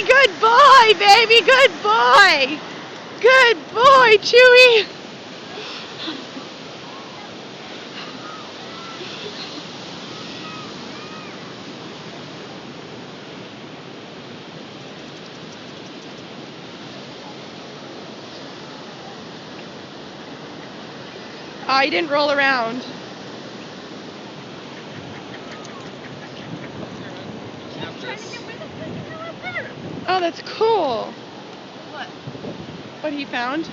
Good boy, baby. Good boy. Good boy, Chewy. Oh, he didn't roll around. Oh, that's cool. What? What he found?